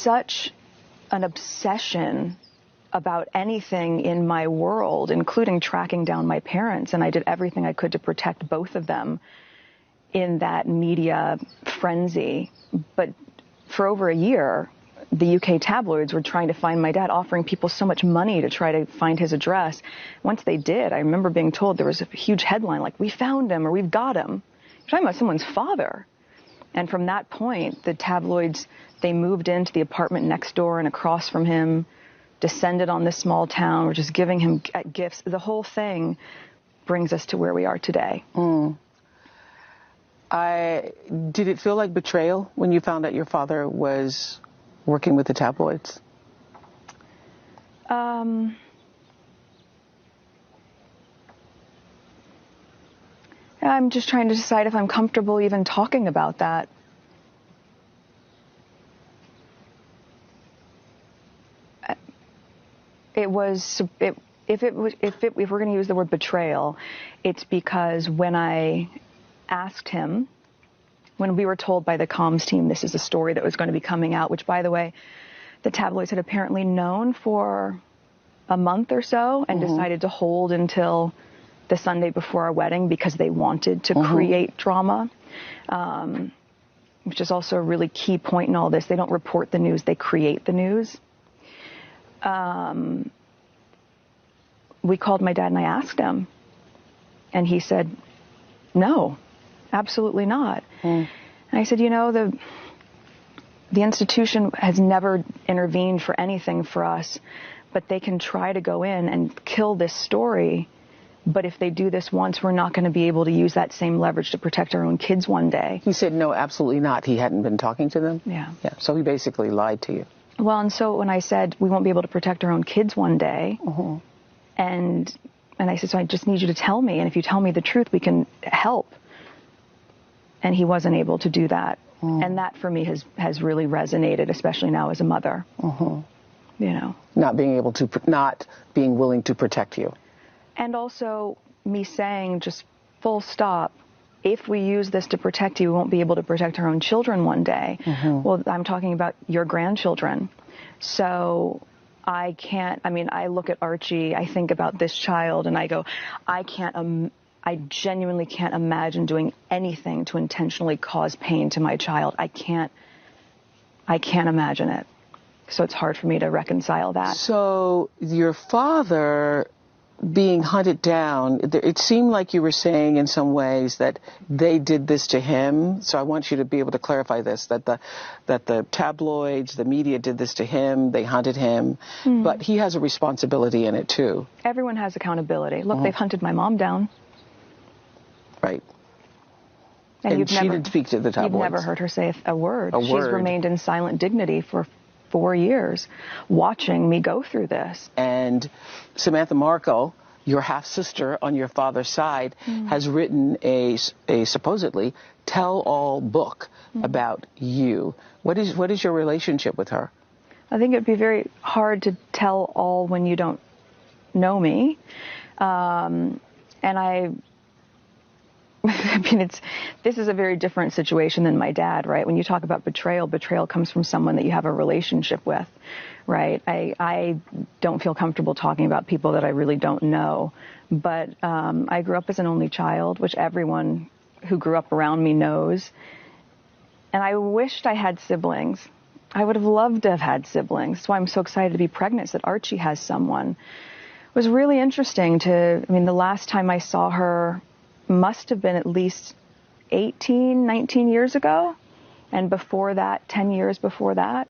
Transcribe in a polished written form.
such an obsession about anything in my world, including tracking down my parents, and I did everything I could to protect both of them in that media frenzy. But for over a year, the UK tabloids were trying to find my dad, offering people so much money to try to find his address. Once they did, I remember being told there was a huge headline like, "We found him," or "We've got him." You're talking about someone's father. And from that point, the tabloids, they moved into the apartment next door and across from him, descended on this small town, were just giving him gifts. The whole thing brings us to where we are today. Did it feel like betrayal when you found out your father was working with the tabloids? I'm just trying to decide if I'm comfortable even talking about that. If we're going to use the word betrayal, it's because when I asked him, when we were told by the comms team this is a story that was going to be coming out, which, by the way, the tabloids had apparently known for a month or so and decided to hold until the Sunday before our wedding because they wanted to create drama, which is also a really key point in all this. They don't report the news, they create the news. We called my dad and I asked him, and he said, "No, absolutely not." And I said, "You know, the institution has never intervened for anything for us, but they can try to go in and kill this story. But if they do this once, we're not going to be able to use that same leverage to protect our own kids one day." He said, "No, absolutely not." He hadn't been talking to them? Yeah. So he basically lied to you. Well, and so when I said we won't be able to protect our own kids one day, and I said, "So I just need you to tell me, and if you tell me the truth, we can help." And he wasn't able to do that. And that for me has really resonated, especially now as a mother. You know, not being willing to protect you. And also me saying just full stop, if we use this to protect you, we won't be able to protect our own children one day. Well, I'm talking about your grandchildren. So I can't, I mean, I look at Archie, I think about this child, and I go, I genuinely can't imagine doing anything to intentionally cause pain to my child. I can't imagine it. So it's hard for me to reconcile that. So your father being hunted down, it seemed like you were saying in some ways that they did this to him. So I want you to be able to clarify this, that the tabloids, the media did this to him, they hunted him, but he has a responsibility in it too. Everyone has accountability. Look, they've hunted my mom down. Right. And she didn't speak to the tabloids. You've never heard her say a word. She's remained in silent dignity for 4 years, watching me go through this. And Samantha Markle, your half-sister on your father's side, has written a supposedly tell-all book about you. What is your relationship with her? I think it'd be very hard to tell all when you don't know me. And I mean, this is a very different situation than my dad, right? When you talk about betrayal comes from someone that you have a relationship with, right? I don't feel comfortable talking about people that I really don't know. But I grew up as an only child, which everyone who grew up around me knows. And I wished I had siblings. I would have loved to have had siblings. That's why I'm so excited to be pregnant, that Archie has someone. It was really interesting the last time I saw her must have been at least 18, 19 years ago. And before that, 10 years before that.